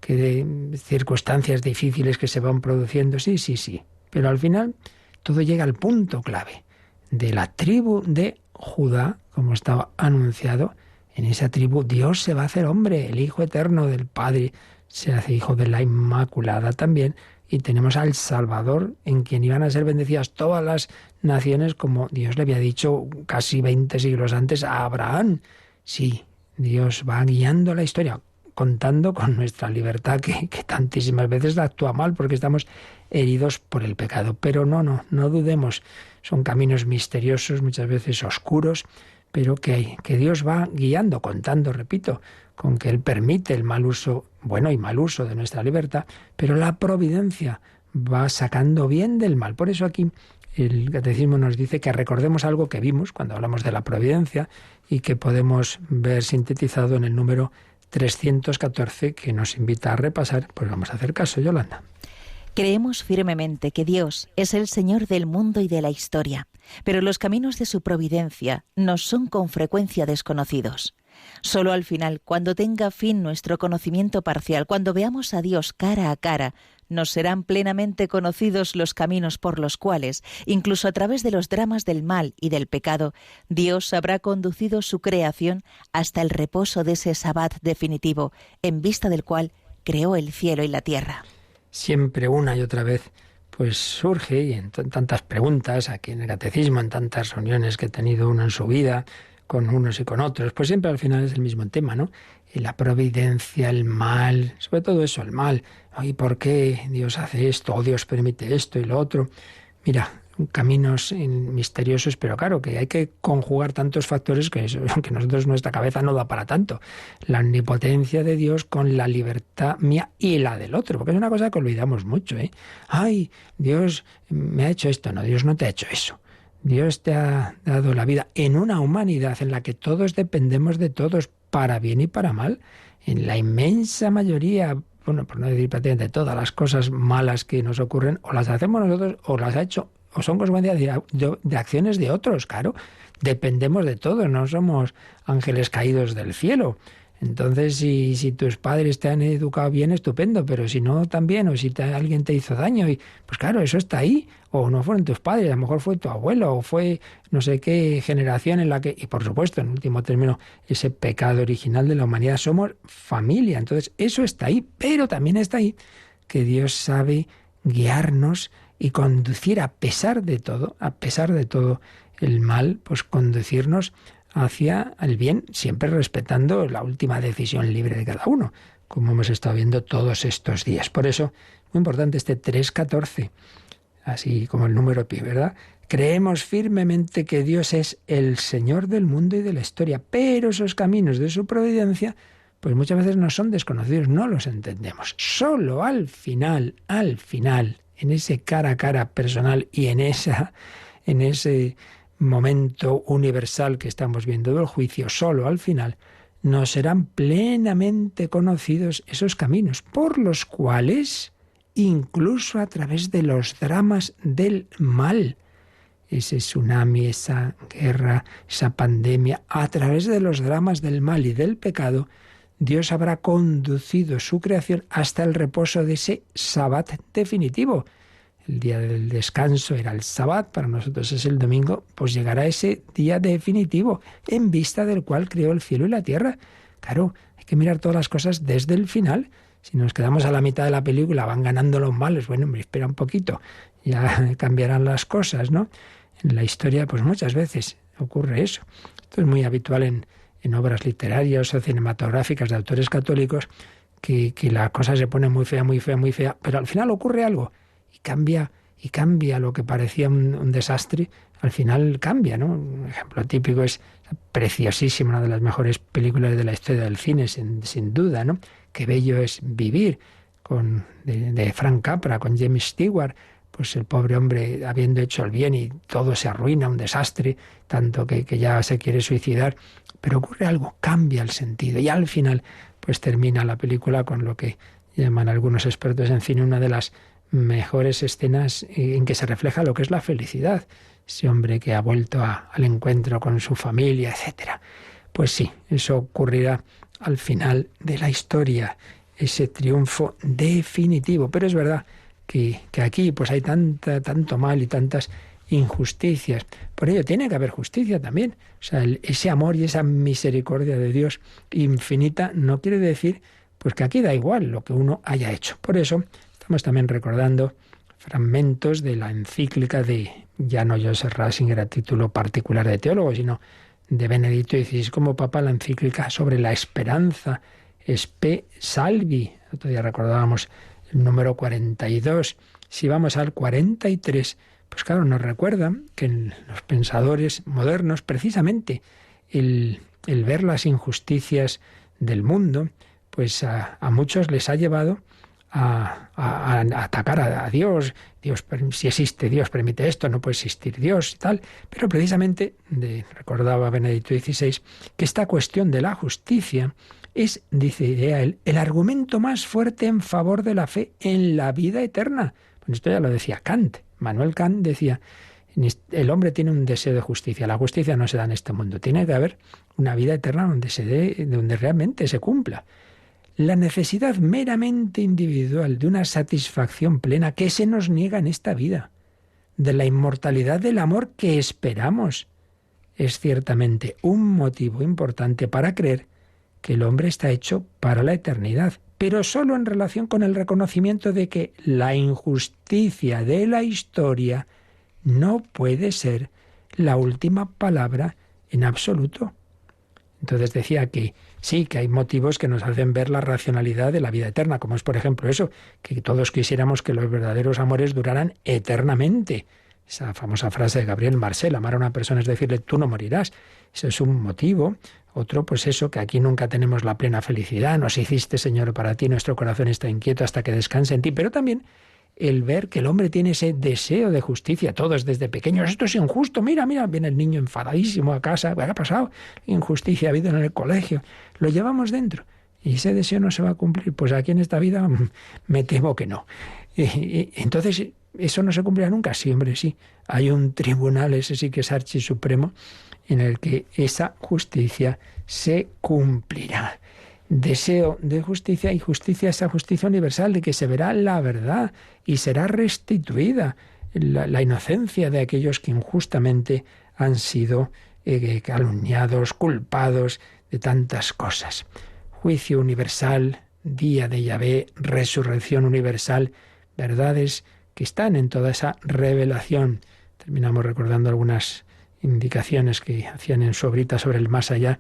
de circunstancias difíciles que se van produciendo. Sí, pero al final todo llega al punto clave de la tribu de Judá, como estaba anunciado. En esa tribu Dios se va a hacer hombre, el Hijo eterno del Padre se hace Hijo de la Inmaculada también, y tenemos al Salvador, en quien iban a ser bendecidas todas las naciones, como Dios le había dicho casi 20 siglos antes a Abraham. Sí, Dios va guiando la historia, contando con nuestra libertad, que tantísimas veces actúa mal porque estamos heridos por el pecado. Pero no dudemos, son caminos misteriosos, muchas veces oscuros, pero que Dios va guiando, contando, repito, con que Él permite el mal uso, bueno y mal uso de nuestra libertad, pero la providencia va sacando bien del mal. Por eso aquí el Catecismo nos dice que recordemos algo que vimos cuando hablamos de la providencia y que podemos ver sintetizado en el número 314, que nos invita a repasar. Pues vamos a hacer caso, Yolanda. Creemos firmemente que Dios es el Señor del mundo y de la historia, pero los caminos de su providencia nos son con frecuencia desconocidos. Solo al final, cuando tenga fin nuestro conocimiento parcial, cuando veamos a Dios cara a cara, nos serán plenamente conocidos los caminos por los cuales, incluso a través de los dramas del mal y del pecado, Dios habrá conducido su creación hasta el reposo de ese Sabbat definitivo, en vista del cual creó el cielo y la tierra. Siempre una y otra vez pues surge, y en tantas preguntas aquí en el Catecismo, en tantas reuniones que ha tenido uno en su vida, con unos y con otros, pues siempre al final es el mismo tema, ¿no? Y la providencia, el mal, sobre todo eso, el mal. ¿Y por qué Dios hace esto? ¿O Dios permite esto y lo otro? Mira, caminos misteriosos, pero claro, que hay que conjugar tantos factores que nosotros nuestra cabeza no da para tanto. La omnipotencia de Dios con la libertad mía y la del otro, porque es una cosa que olvidamos mucho, ¿eh? Ay, Dios me ha hecho esto. No, Dios no te ha hecho eso. Dios te ha dado la vida en una humanidad en la que todos dependemos de todos, para bien y para mal. En la inmensa mayoría, bueno, por no decir prácticamente todas las cosas malas que nos ocurren, o las hacemos nosotros, o las ha hecho, o son consecuencias de acciones de otros, claro. Dependemos de todos, no somos ángeles caídos del cielo. Entonces, si tus padres te han educado bien, estupendo, pero si no, también, o si alguien te hizo daño, pues claro, eso está ahí. O no fueron tus padres, a lo mejor fue tu abuelo, o fue no sé qué generación en la que... Y por supuesto, en último término, ese pecado original de la humanidad, somos familia. Entonces, eso está ahí, pero también está ahí que Dios sabe guiarnos y conducir a pesar de todo el mal, pues conducirnos hacia el bien, siempre respetando la última decisión libre de cada uno, como hemos estado viendo todos estos días. Por eso, muy importante este 3.14, así como el número pi, ¿verdad? Creemos firmemente que Dios es el Señor del mundo y de la historia, pero esos caminos de su providencia, pues muchas veces nos son desconocidos, no los entendemos. Solo al final, en ese cara a cara personal y en ese momento universal que estamos viendo del juicio, solo al final nos serán plenamente conocidos esos caminos por los cuales, incluso a través de los dramas del mal, ese tsunami, esa guerra, esa pandemia, a través de los dramas del mal y del pecado, Dios habrá conducido su creación hasta el reposo de ese Sabbat definitivo. el día del descanso era el Sabbat, para nosotros es el domingo, pues llegará ese día definitivo, en vista del cual creó el cielo y la tierra. Claro, hay que mirar todas las cosas desde el final. Si nos quedamos a la mitad de la película, van ganando los malos, bueno, me espera un poquito, ya cambiarán las cosas, ¿no? En la historia, pues muchas veces ocurre eso. Esto es muy habitual en obras literarias o cinematográficas de autores católicos, que la cosa se pone muy fea, muy fea, muy fea, pero al final ocurre algo y cambia lo que parecía un desastre, al final cambia, ¿no? Un ejemplo típico es preciosísimo, una de las mejores películas de la historia del cine, sin duda, ¿no? Qué bello es vivir, de Frank Capra, con James Stewart, pues el pobre hombre habiendo hecho el bien y todo se arruina, un desastre, tanto que ya se quiere suicidar, pero ocurre algo, cambia el sentido y al final pues termina la película con lo que llaman algunos expertos en cine una de las mejores escenas en que se refleja lo que es la felicidad. Ese hombre que ha vuelto al encuentro con su familia, etcétera. Pues sí, eso ocurrirá al final de la historia, ese triunfo definitivo. Pero es verdad que aquí pues hay tanto mal y tantas injusticias. Por ello tiene que haber justicia también. O sea, ese amor y esa misericordia de Dios infinita no quiere decir pues que aquí da igual lo que uno haya hecho. Por eso estamos también recordando fragmentos de la encíclica de, ya no Joseph Ratzinger a título particular de teólogo, sino de Benedicto XVI como Papa, la encíclica sobre la esperanza, Spe Salvi. Otro día recordábamos el número 42. Si vamos al 43, pues claro, nos recuerda que en los pensadores modernos, precisamente, el ver las injusticias del mundo, pues a muchos les ha llevado a atacar a Dios. Dios, si existe Dios, permite esto, no puede existir Dios y tal. Pero precisamente, recordaba Benedicto XVI, que esta cuestión de la justicia es, dice él, el argumento más fuerte en favor de la fe en la vida eterna. Pues esto ya lo decía Kant. Manuel Kant decía, el hombre tiene un deseo de justicia. La justicia no se da en este mundo. Tiene que haber una vida eterna donde realmente se cumpla. La necesidad meramente individual de una satisfacción plena que se nos niega en esta vida, de la inmortalidad del amor que esperamos, es ciertamente un motivo importante para creer que el hombre está hecho para la eternidad, pero solo en relación con el reconocimiento de que la injusticia de la historia no puede ser la última palabra en absoluto. Entonces decía que sí, que hay motivos que nos hacen ver la racionalidad de la vida eterna, como es, por ejemplo, eso, que todos quisiéramos que los verdaderos amores duraran eternamente. Esa famosa frase de Gabriel Marcel, amar a una persona es decirle, tú no morirás. Eso es un motivo. Otro, pues eso, que aquí nunca tenemos la plena felicidad. Nos hiciste, Señor, para ti, nuestro corazón está inquieto hasta que descanse en ti. Pero también el ver que el hombre tiene ese deseo de justicia, todos desde pequeños, esto es injusto, mira, viene el niño enfadadísimo a casa, ¿qué ha pasado? Injusticia ha habido en el colegio, lo llevamos dentro y ese deseo no se va a cumplir, pues aquí en esta vida me temo que no. Entonces, ¿eso no se cumplirá nunca? Sí, hombre, sí, hay un tribunal, ese sí que es archisupremo, en el que esa justicia se cumplirá. Deseo de justicia y justicia, esa justicia universal de que se verá la verdad y será restituida la inocencia de aquellos que injustamente han sido calumniados, culpados de tantas cosas. Juicio universal, día de Yahvé, resurrección universal, verdades que están en toda esa revelación. Terminamos recordando algunas indicaciones que hacían en su obrita sobre el más allá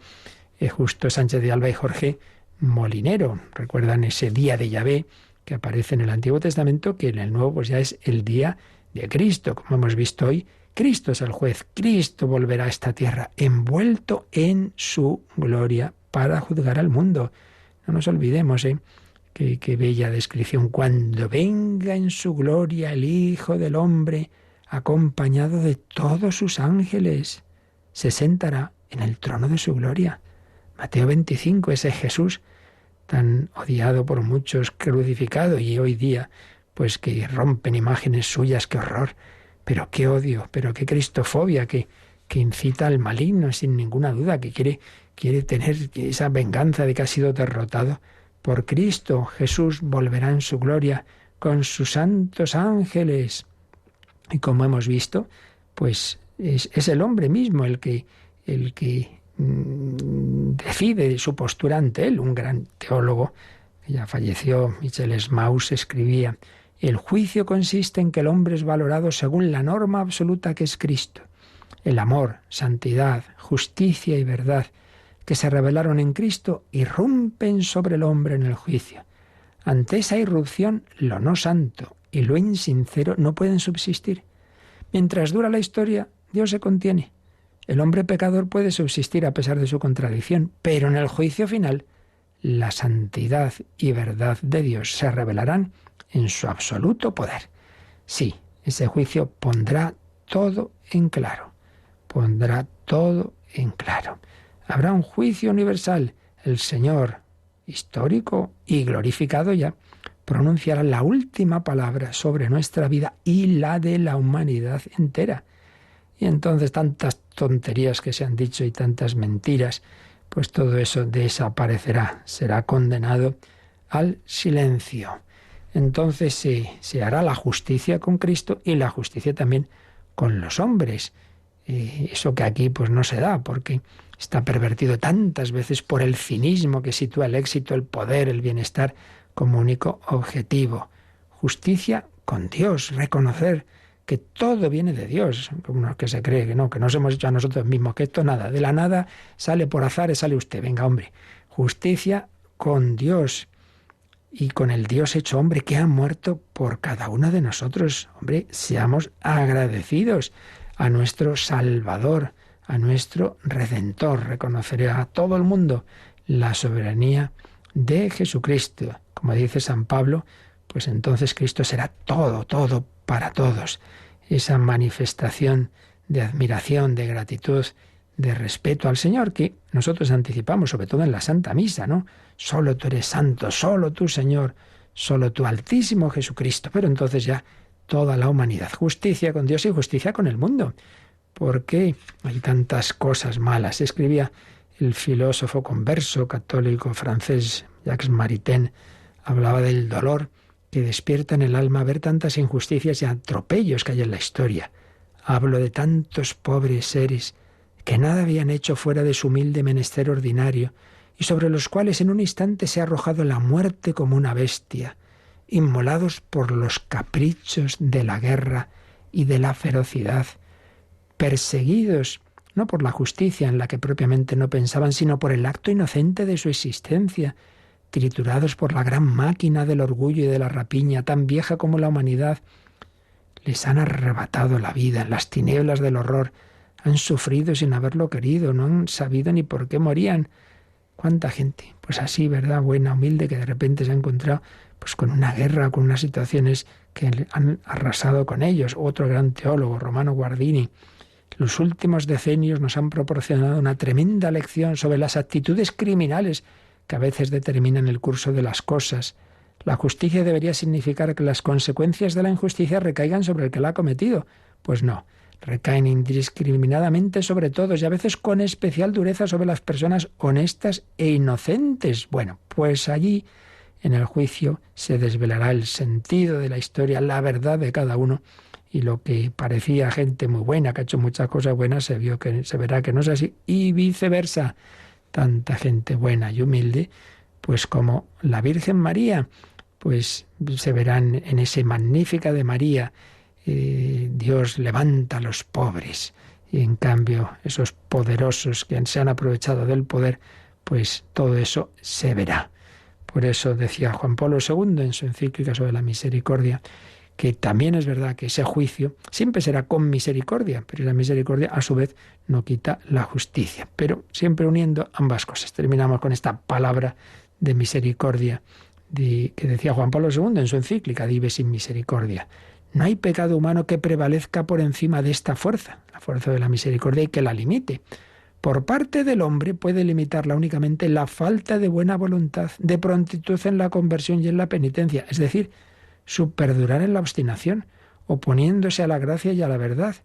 Justo Sánchez de Alba y Jorge Molinero. Recuerdan ese día de Yahvé que aparece en el Antiguo Testamento, que en el Nuevo pues ya es el día de Cristo. Como hemos visto hoy, Cristo es el juez, Cristo volverá a esta tierra envuelto en su gloria para juzgar al mundo. No nos olvidemos, qué bella descripción. Cuando venga en su gloria el Hijo del Hombre, acompañado de todos sus ángeles, se sentará en el trono de su gloria. Mateo 25, ese Jesús tan odiado por muchos, crucificado, y hoy día, pues que rompen imágenes suyas, qué horror, pero qué odio, pero qué cristofobia, que incita al maligno, sin ninguna duda, que quiere tener esa venganza de que ha sido derrotado por Cristo. Jesús volverá en su gloria con sus santos ángeles. Y como hemos visto, pues es el hombre mismo el que decide su postura ante él. Un gran teólogo, que ya falleció, Michel Smaus, escribía: el juicio consiste en que el hombre es valorado según la norma absoluta que es Cristo. El amor, santidad, justicia y verdad que se revelaron en Cristo irrumpen sobre el hombre en el juicio. Ante esa irrupción, lo no santo y lo insincero no pueden subsistir. Mientras dura la historia, Dios se contiene. El hombre pecador puede subsistir a pesar de su contradicción, pero en el juicio final, la santidad y verdad de Dios se revelarán en su absoluto poder. Sí, ese juicio pondrá todo en claro. Pondrá todo en claro. Habrá un juicio universal. El Señor, histórico y glorificado ya, pronunciará la última palabra sobre nuestra vida y la de la humanidad entera. Y entonces tantas tonterías que se han dicho y tantas mentiras, pues todo eso desaparecerá, será condenado al silencio. Entonces se hará la justicia con Cristo y la justicia también con los hombres. Eso que aquí pues no se da, porque está pervertido tantas veces por el cinismo que sitúa el éxito, el poder, el bienestar como único objetivo. Justicia con Dios, reconocer que todo viene de Dios, como uno que se cree que nos hemos hecho a nosotros mismos, que esto nada, de la nada sale por azar, sale usted, venga hombre. Justicia con Dios y con el Dios hecho hombre que ha muerto por cada uno de nosotros. Hombre, seamos agradecidos a nuestro Salvador, a nuestro Redentor. Reconoceré a todo el mundo la soberanía de Jesucristo. Como dice San Pablo, pues entonces Cristo será todo, todo para todos. Esa manifestación de admiración, de gratitud, de respeto al Señor que nosotros anticipamos, sobre todo en la Santa Misa, ¿no? Solo tú eres santo, solo tú, Señor, solo tú, Altísimo Jesucristo. Pero entonces ya toda la humanidad, justicia con Dios y justicia con el mundo. ¿Por qué hay tantas cosas malas? Escribía el filósofo converso católico francés Jacques Maritain, hablaba del dolor que despierta en el alma ver tantas injusticias y atropellos que hay en la historia. Hablo de tantos pobres seres que nada habían hecho fuera de su humilde menester ordinario y sobre los cuales en un instante se ha arrojado la muerte como una bestia, inmolados por los caprichos de la guerra y de la ferocidad, perseguidos no por la justicia en la que propiamente no pensaban, sino por el acto inocente de su existencia, triturados por la gran máquina del orgullo y de la rapiña, tan vieja como la humanidad. Les han arrebatado la vida en las tinieblas del horror, han sufrido sin haberlo querido, no han sabido ni por qué morían. ¿Cuánta gente? Pues así, ¿verdad? Buena, humilde, que de repente se ha encontrado pues con una guerra, con unas situaciones que han arrasado con ellos. Otro gran teólogo, Romano Guardini. Los últimos decenios nos han proporcionado una tremenda lección sobre las actitudes criminales que a veces determinan el curso de las cosas. La justicia debería significar que las consecuencias de la injusticia recaigan sobre el que la ha cometido. Pues no, recaen indiscriminadamente sobre todos y a veces con especial dureza sobre las personas honestas e inocentes. Bueno, pues allí en el juicio se desvelará el sentido de la historia, la verdad de cada uno, y lo que parecía gente muy buena, que ha hecho muchas cosas buenas, se verá que no es así, y viceversa. Tanta gente buena y humilde, pues como la Virgen María, pues se verán en ese Magnífica de María. Dios levanta a los pobres y en cambio esos poderosos que se han aprovechado del poder, pues todo eso se verá. Por eso decía Juan Pablo II en su encíclica sobre la misericordia, que también es verdad que ese juicio siempre será con misericordia, pero la misericordia a su vez no quita la justicia, pero siempre uniendo ambas cosas. Terminamos con esta palabra de misericordia que decía Juan Pablo II en su encíclica Dive sin misericordia. No hay pecado humano que prevalezca por encima de esta fuerza, la fuerza de la misericordia, y que la limite. Por parte del hombre puede limitarla únicamente la falta de buena voluntad, de prontitud en la conversión y en la penitencia, es decir, su perdurar en la obstinación, oponiéndose a la gracia y a la verdad,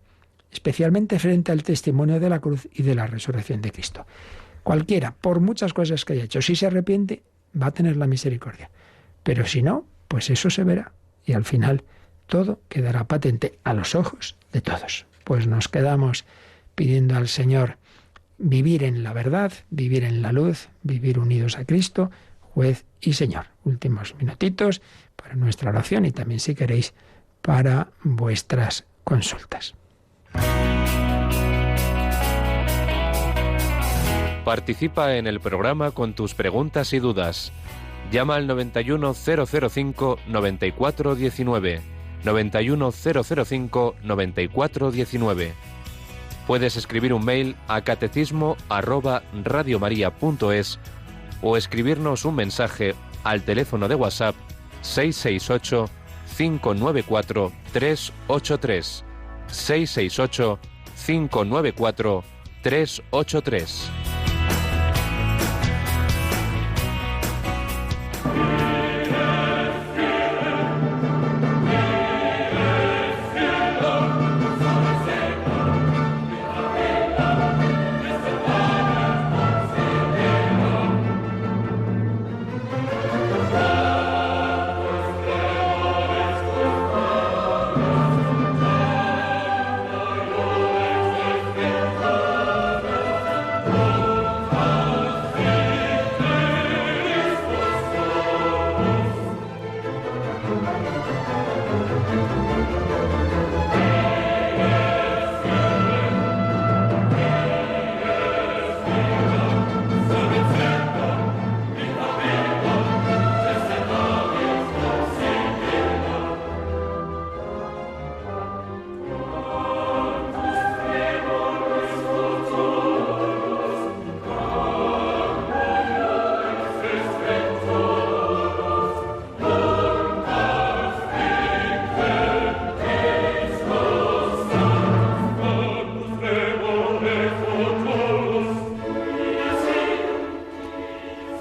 especialmente frente al testimonio de la cruz y de la resurrección de Cristo. Cualquiera, por muchas cosas que haya hecho, si se arrepiente, va a tener la misericordia. Pero si no, pues eso se verá. Y al final todo quedará patente a los ojos de todos. Pues nos quedamos pidiendo al Señor vivir en la verdad, vivir en la luz, vivir unidos a Cristo, juez y Señor. Últimos minutitos para nuestra oración y también, si queréis, para vuestras consultas. Participa en el programa con tus preguntas y dudas. Llama al 91005-9419. 91005-9419. Puedes escribir un mail a catecismo@radiomaria.es o escribirnos un mensaje al teléfono de WhatsApp 668 594 383. 668 594 383.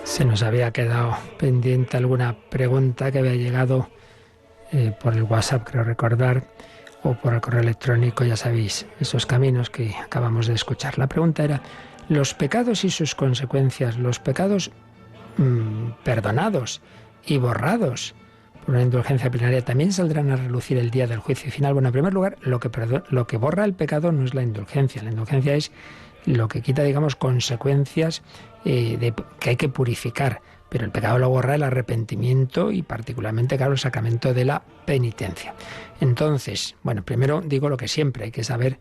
Se nos había quedado pendiente alguna pregunta que había llegado por el WhatsApp, creo recordar, o por el correo electrónico, ya sabéis, esos caminos que acabamos de escuchar. La pregunta era, los pecados y sus consecuencias, los pecados perdonados y borrados por una indulgencia plenaria, ¿también saldrán a relucir el día del juicio final? Bueno, en primer lugar, lo que borra el pecado no es la indulgencia es lo que quita, digamos, consecuencias que hay que purificar. Pero el pecado lo borra el arrepentimiento y particularmente, claro, el sacramento de la penitencia. Entonces, bueno, primero digo lo que siempre, hay que saber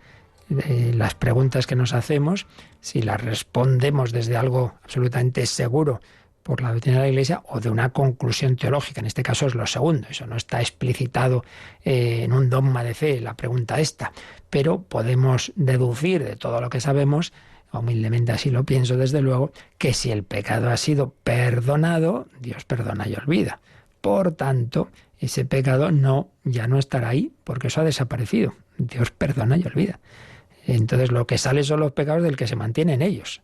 las preguntas que nos hacemos, si las respondemos desde algo absolutamente seguro por la doctrina de la Iglesia o de una conclusión teológica. En este caso es lo segundo, eso no está explicitado en un dogma de fe, la pregunta esta, pero podemos deducir de todo lo que sabemos, humildemente así lo pienso desde luego, que si el pecado ha sido perdonado, Dios perdona y olvida. Por tanto, ese pecado ya no estará ahí, porque eso ha desaparecido. Dios perdona y olvida. Entonces lo que sale son los pecados del que se mantiene en ellos,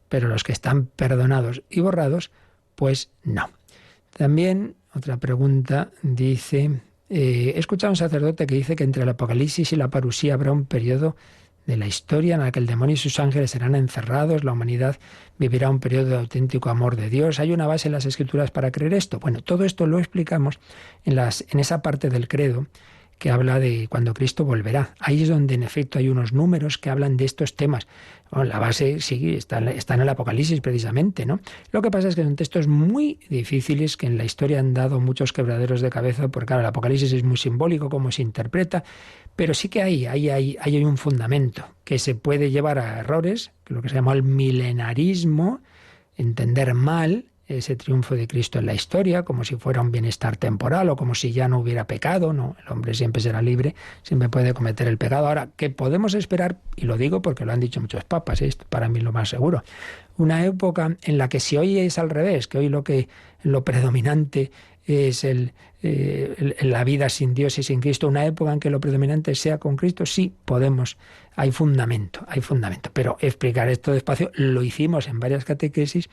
pero los que están perdonados y borrados, pues no. También otra pregunta dice, he escuchado a un sacerdote que dice que entre el Apocalipsis y la parusía habrá un periodo de la historia en la que el demonio y sus ángeles serán encerrados, la humanidad vivirá un periodo de auténtico amor de Dios. ¿Hay una base en las Escrituras para creer esto? Bueno, todo esto lo explicamos en esa parte del credo que habla de cuando Cristo volverá. Ahí es donde en efecto hay unos números que hablan de estos temas. Bueno, la base sí está en el Apocalipsis precisamente, ¿no? Lo que pasa es que son textos muy difíciles que en la historia han dado muchos quebraderos de cabeza, porque claro, el Apocalipsis es muy simbólico, cómo se interpreta, pero sí que hay un fundamento que se puede llevar a errores, que es lo que se llama el milenarismo, entender mal ese triunfo de Cristo en la historia, como si fuera un bienestar temporal o como si ya no hubiera pecado. No, el hombre siempre será libre, siempre puede cometer el pecado. Ahora, ¿qué podemos esperar? Y lo digo porque lo han dicho muchos papas, esto para mí es lo más seguro. Una época en la que si hoy es al revés, que hoy lo predominante es la vida sin Dios y sin Cristo, una época en que lo predominante sea con Cristo, sí podemos, hay fundamento. Pero explicar esto despacio lo hicimos en varias catequesis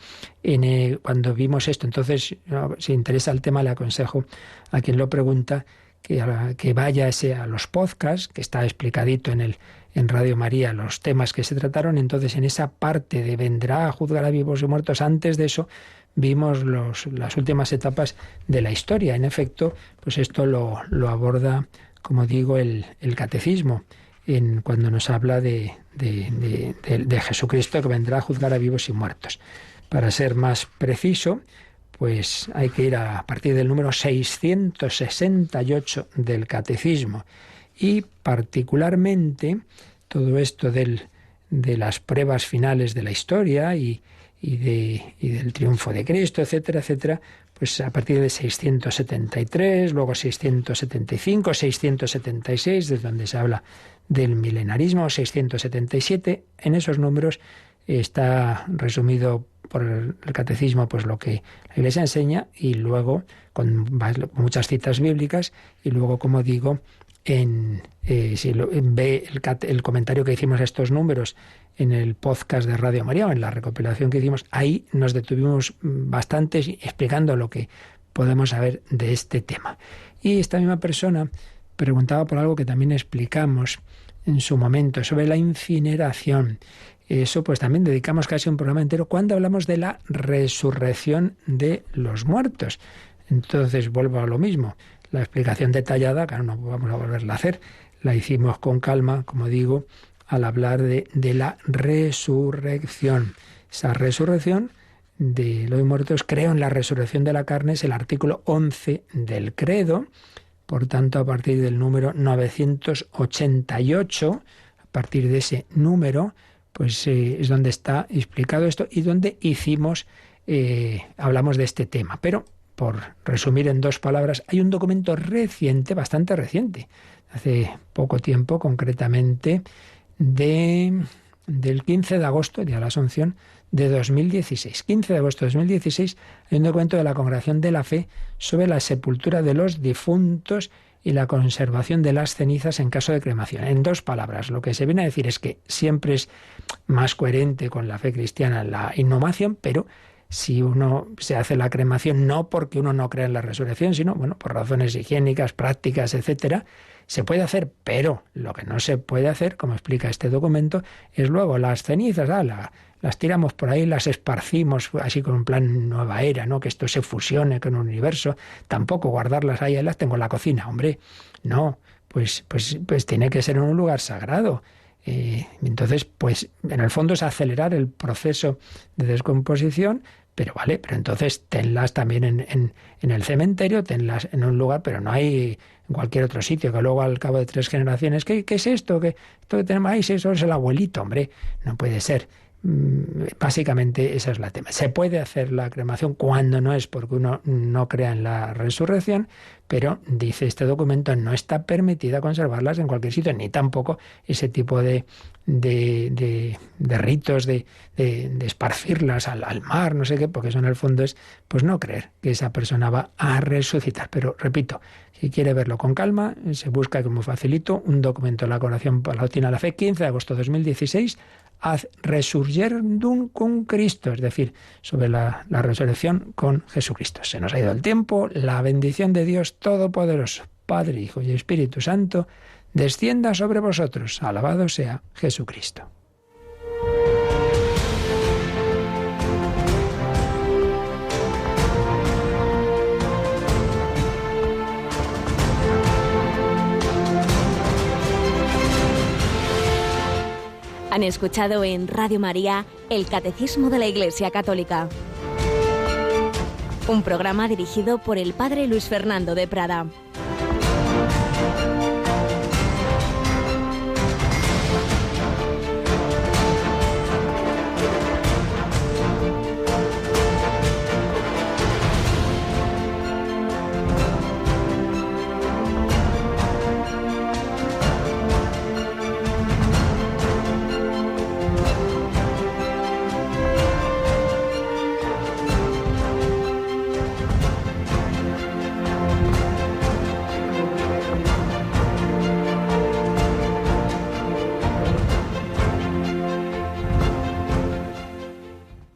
cuando vimos esto. Entonces, si interesa el tema, le aconsejo a quien lo pregunta que vaya a los podcasts, que está explicadito en Radio María los temas que se trataron. Entonces, en esa parte de vendrá a juzgar a vivos y muertos, antes de eso vimos las últimas etapas de la historia. En efecto, pues esto lo aborda como digo, el catecismo, cuando nos habla de Jesucristo que vendrá a juzgar a vivos y muertos. Para ser más preciso, pues hay que ir a partir del número 668 del Catecismo. Y particularmente todo esto de las pruebas finales de la historia y del triunfo de Cristo, etcétera, etcétera, pues a partir de 673, luego 675, 676, desde donde se habla del milenarismo, 677, en esos números está resumido por el catecismo pues lo que la Iglesia enseña, y luego con muchas citas bíblicas, y luego, como digo, si ve el comentario que hicimos a estos números en el podcast de Radio María, o en la recopilación que hicimos, ahí nos detuvimos bastante explicando lo que podemos saber de este tema. Y esta misma persona preguntaba por algo que también explicamos en su momento, sobre la incineración. Eso pues también dedicamos casi un programa entero cuando hablamos de la resurrección de los muertos. Entonces vuelvo a lo mismo. La explicación detallada, claro, no vamos a volverla a hacer, la hicimos con calma, como digo, al hablar de la resurrección. Esa resurrección de los muertos, creo en la resurrección de la carne, es el artículo 11 del credo. Por tanto, a partir del número 988, a partir de ese número, pues es donde está explicado esto y donde hablamos de este tema. Pero, por resumir en 2 palabras, hay un documento reciente, bastante reciente, hace poco tiempo, concretamente del 15 de agosto, Día de la Asunción, de 2016. 15 de agosto de 2016, hay un documento de la Congregación de la Fe sobre la sepultura de los difuntos y la conservación de las cenizas en caso de cremación. En 2 palabras, lo que se viene a decir es que siempre es más coherente con la fe cristiana la inhumación, pero si uno se hace la cremación no porque uno no crea en la resurrección, sino por razones higiénicas, prácticas, etcétera, se puede hacer, pero lo que no se puede hacer, como explica este documento, es luego las cenizas, las tiramos por ahí, las esparcimos así con un plan nueva era, ¿no? Que esto se fusione con un universo, tampoco guardarlas ahí las tengo en la cocina, hombre, no, pues tiene que ser en un lugar sagrado. Entonces, pues en el fondo es acelerar el proceso de descomposición, pero entonces tenlas también en el cementerio, tenlas en un lugar, pero no hay en cualquier otro sitio, que luego al cabo de 3 generaciones, ¿qué es esto? Esto que tenemos ahí, eso es el abuelito, hombre, no puede ser. Básicamente esa es la tema. Se puede hacer la cremación cuando no es porque uno no crea en la resurrección, pero dice este documento, no está permitida conservarlas en cualquier sitio, ni tampoco ese tipo de ritos de esparcirlas al mar, no sé qué, porque eso en el fondo es pues no creer que esa persona va a resucitar. Pero repito, si quiere verlo con calma, se busca, como facilito, un documento de la Congregación Palautina de la Fe, 15 de agosto de 2016, ad resurgendum cum Cristo, es decir, sobre la resurrección con Jesucristo. Se nos ha ido el tiempo. La bendición de Dios Todopoderoso, Padre, Hijo y Espíritu Santo, descienda sobre vosotros. Alabado sea Jesucristo. Han escuchado en Radio María el Catecismo de la Iglesia Católica, un programa dirigido por el Padre Luis Fernando de Prada.